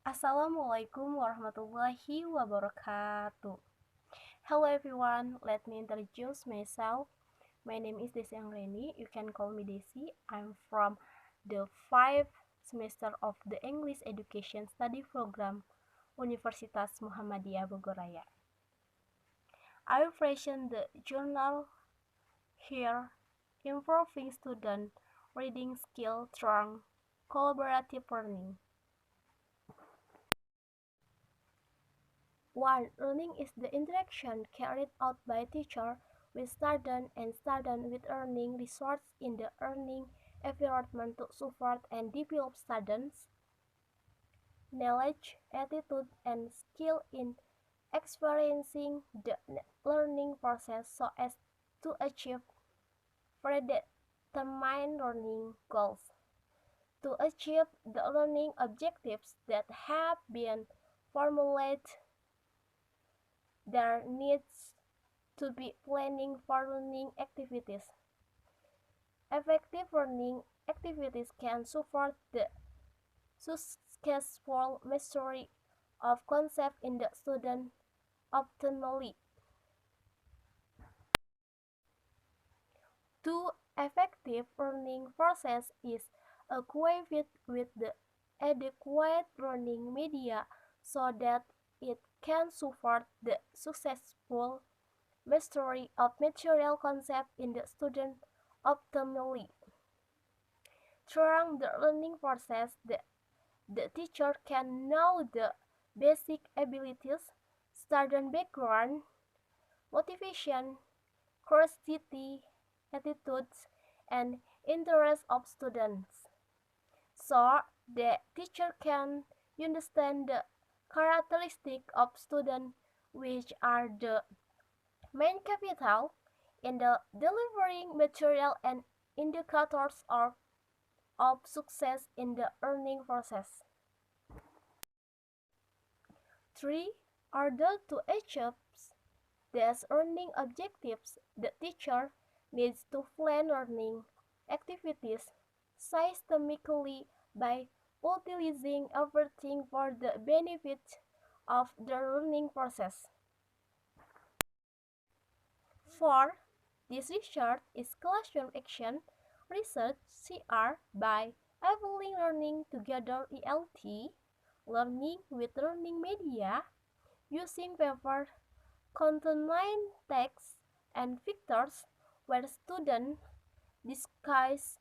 Assalamualaikum warahmatullahi wabarakatuh. Hello everyone, let me introduce myself. My name is Desi Anggraeni. You can call me Desi. I'm from the 5th semester of the English Education Study Program, Universitas Muhammadiyah Bogoraya. I present the journal here, improving student reading skill through collaborative learning. 1. Learning is the interaction carried out by teacher with student and student with learning resources in the learning environment to support and develop students' knowledge, attitude, and skill in experiencing the learning process so as to achieve predetermined learning goals. To achieve the learning objectives that have been formulated, there needs to be planning for learning activities. Effective learning activities can support the successful mastery of concepts in the student optimally. 2. Effective learning process is equipped with the adequate learning media so that it can support the successful mastery of material concepts in the student optimally. Throughout the learning process, the teacher can know the basic abilities, student background, motivation, curiosity, attitudes, and interests of students. So, the teacher can understand the characteristics of students which are the main capital in the delivering material and indicators of success in the learning process. 3. Order to achieve these learning objectives, the teacher needs to plan learning activities systematically by utilizing everything for the benefit of the learning process. 4. This research is classroom action research CR by Evolving Learning Together ELT, learning with learning media, using paper containing text and pictures where students discuss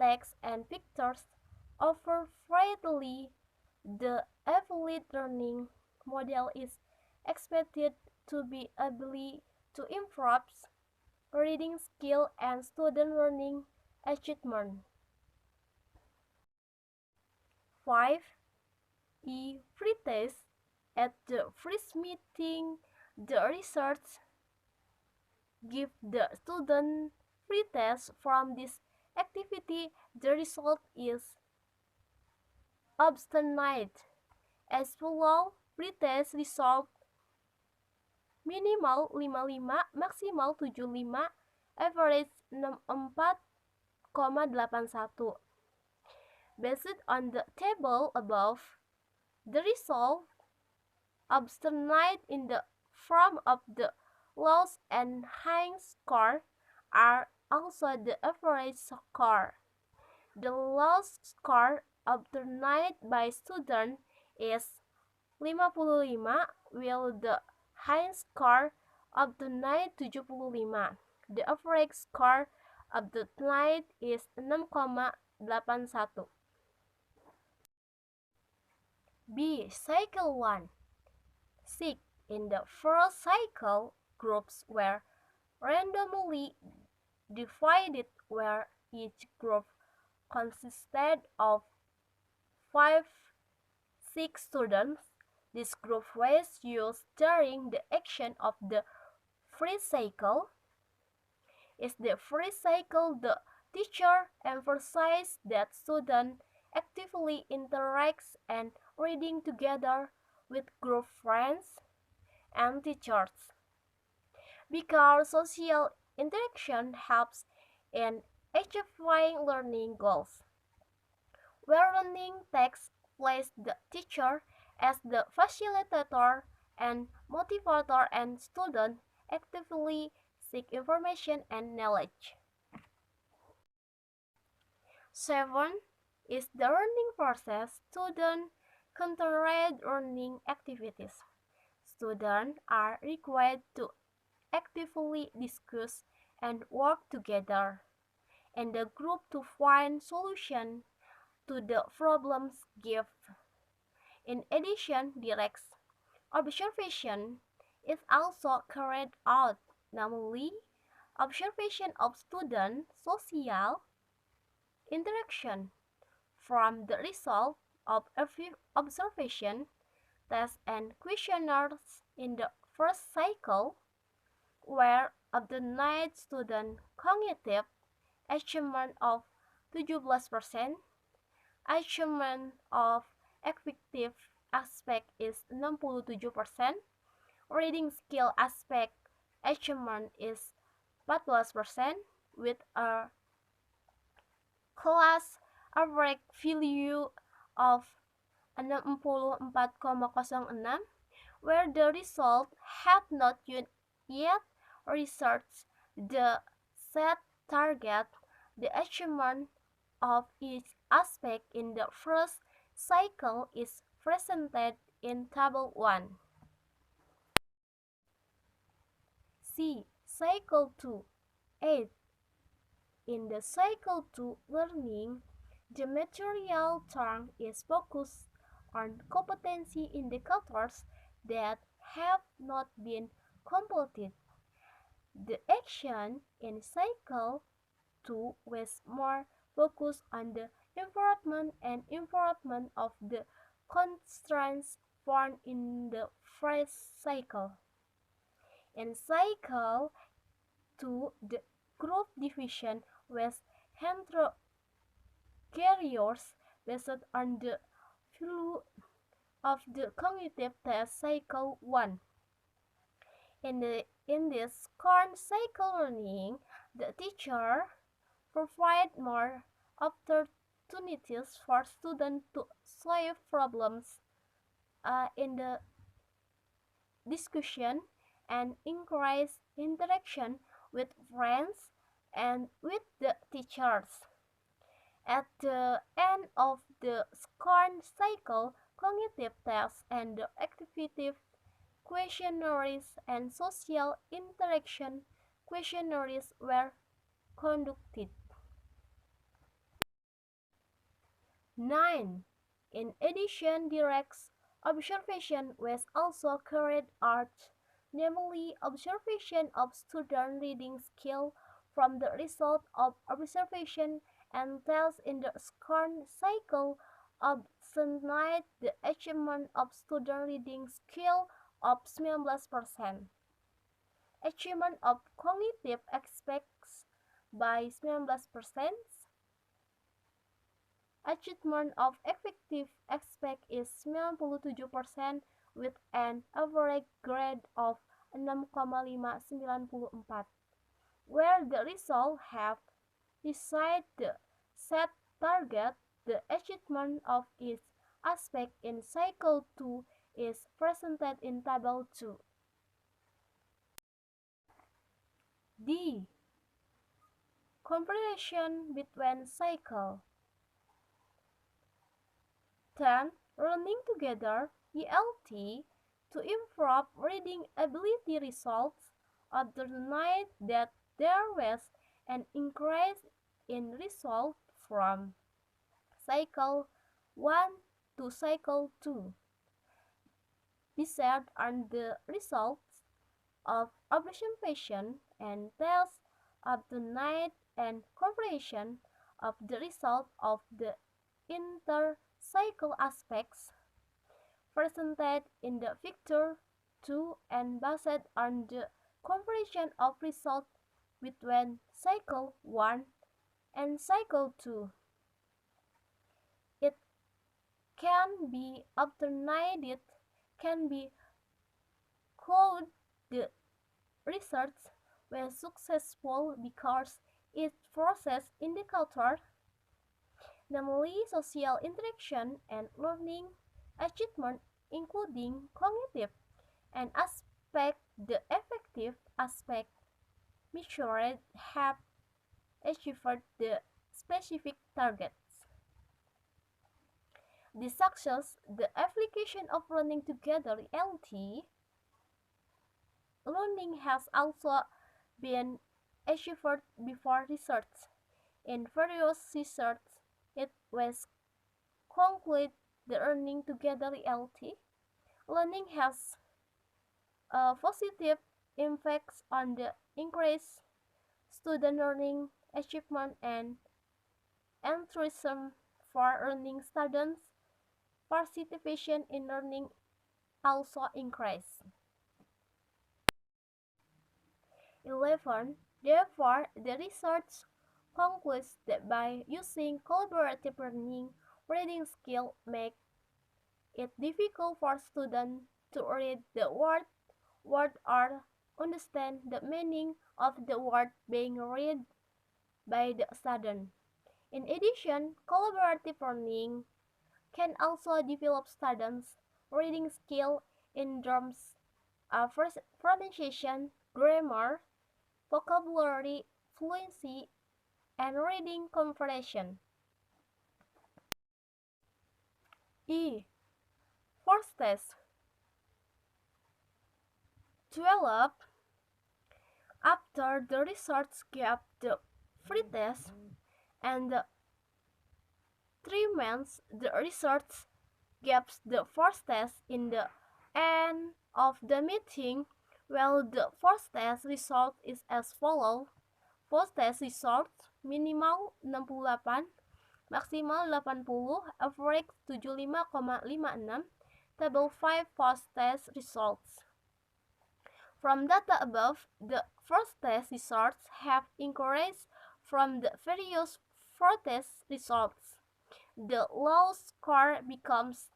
text and pictures over freely. The evaluate learning model is expected to be able to improve reading skill and student learning achievement. 5. Free test. At the first meeting, the research give the student free test from this activity. The result is obstinate. As below, free test result minimal 55, maksimal 75, average 64,81. Based on the table above, the result obstinate in the form of the lowest and highest score are also the average score. The lowest score obtained by student is 55, while the highest score obtained 75. The average score obtained is 6,81. B. Cycle 1. 6. In the first cycle, groups were randomly divided where each group consisted of 5, 6 students. This group was used during the action of the first cycle. In the first cycle, the teacher emphasized that students actively interacts and reading together with group friends and teachers, because social interaction helps in achieving learning goals. Where learning takes place the teacher as the facilitator and motivator and students actively seek information and knowledge. 7 is the learning process. Students conduct learning activities. Students are required to actively discuss and work together in the group to find solutions to the problems given. In addition, direct observation is also carried out, namely observation of student social interaction. From the result of every observation, tests and questionnaires in the first cycle were obtained student cognitive achievement of 17%, achievement of affective aspect is 67%, reading skill aspect achievement is 14%, with a class average value of 64,06, where the result had not yet reached the set target. The achievement of each aspect in the first cycle is presented in Table 1. C. Cycle 2. 8. In the Cycle 2 learning, the material term is focused on competency indicators that have not been completed. The action in Cycle 2 was more focused on the improvement of the constraints found in the first cycle. In Cycle 2, the group division was heterogeneous based on the value of the cognitive test. Cycle 1. In this current cycle learning, the teacher provide more opportunities for students to solve problems in the discussion and encourage interaction with friends and with the teachers. At the end of the current cycle, cognitive tests and the activative questionnaires and social interaction questionnaires were conducted. 9. In addition, direct observation was also carried out, namely observation of student reading skill from the result of observation and tests in the current cycle obtained the achievement of student reading skill of 19%, achievement of cognitive aspects by 19%, achievement of affective aspect is 97% with an average grade of 6,594, where the results have reached the set target. The achievement of each aspect in Cycle 2 is presented in Table 2. D. Comparison between cycles. 10. Learning together (ELT) to improve reading ability results obtained that there was an increase in results from Cycle 1 to Cycle 2. Based on the results of observation and tests obtained and comparison of the result of the inter-cycle aspects presented in the Figure 2 and based on the comparison of results between Cycle 1 and Cycle 2. It can be obtained can be called the research was successful because its process indicator namely social interaction and learning achievement, including cognitive and aspect. The effective aspect measured have achieved the specific targets. The success, the application of learning together reality, learning has also been achieved before research. In various research, it was concluded the learning together reality. Learning has positive impacts on the increased student learning achievement and enthusiasm for learning. Students' participation in learning also increased. 11. Therefore, the research concludes that by using collaborative learning, reading skill make it difficult for students to read the word or understand the meaning of the word being read by the student. In addition, collaborative learning can also develop students' reading skill in terms of pronunciation, grammar, vocabulary, fluency, and reading comprehension. E. First test. 12. After the research gave the free test and the 3 months, the research gives the first test in the end of the meeting. Well, the first test result is as follows. First test result minimal 68, maksimal 80, average 75,56. Table 5 first test results. From data above, the first test results have increased from the various first test results. The low score becomes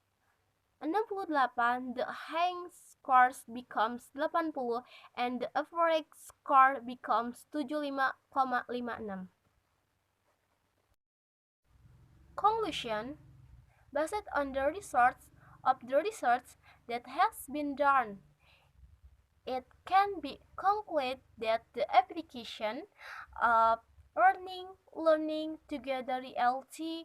68, the high score becomes 80, and the average score becomes 75,56. Conclusion. Based on the results of the research that has been done, it can be concluded that the application of learning together reality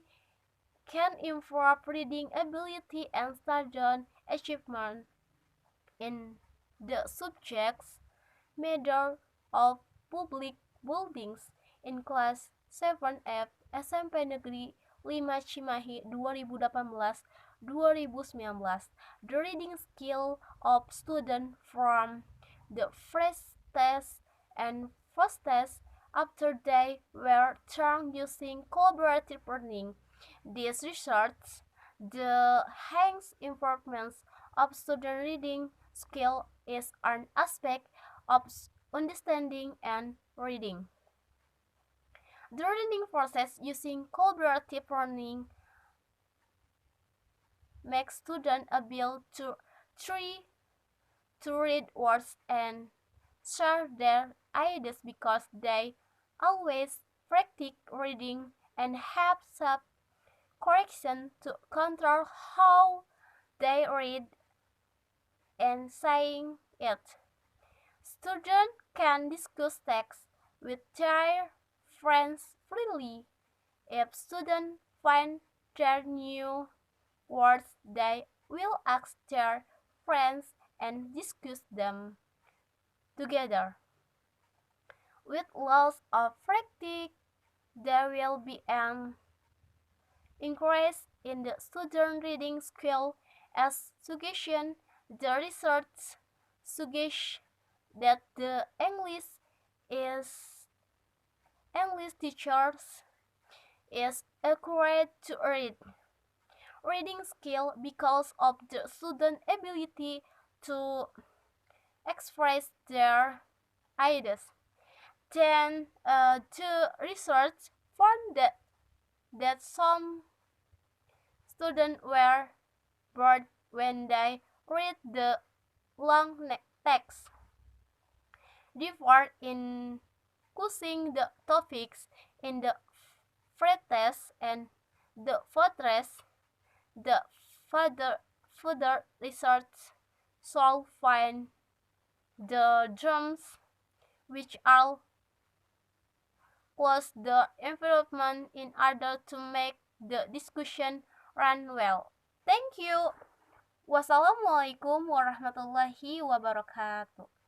can improve reading ability and student achievement in the subjects matter of public buildings in kelas 7F SMP Negeri 5 Cimahi 2018-2019. The reading skill of students from the first test and first test after they were trained using collaborative learning. This research, the enhanced improvements of student reading skill is an aspect of understanding and reading. The learning process using collaborative learning makes students able to try to read words and share their ideas because they always practice reading and have self-correction to control how they read and saying it. Students can discuss text with their friends freely. If students find their new words, they will ask their friends and discuss them together. With lots of practice, there will be an increase in the student reading skill. As suggestion, the research suggests that the English teachers is accurate to reading skill because of the student ability to express their ideas. Then the research found that some students were bored when they read the long text. Therefore, in choosing the topics in the free test and The fortress, the further research shall find the germs which are close the environment in order to make the discussion run well. Thank you. Wassalamualaikum warahmatullahi wabarakatuh.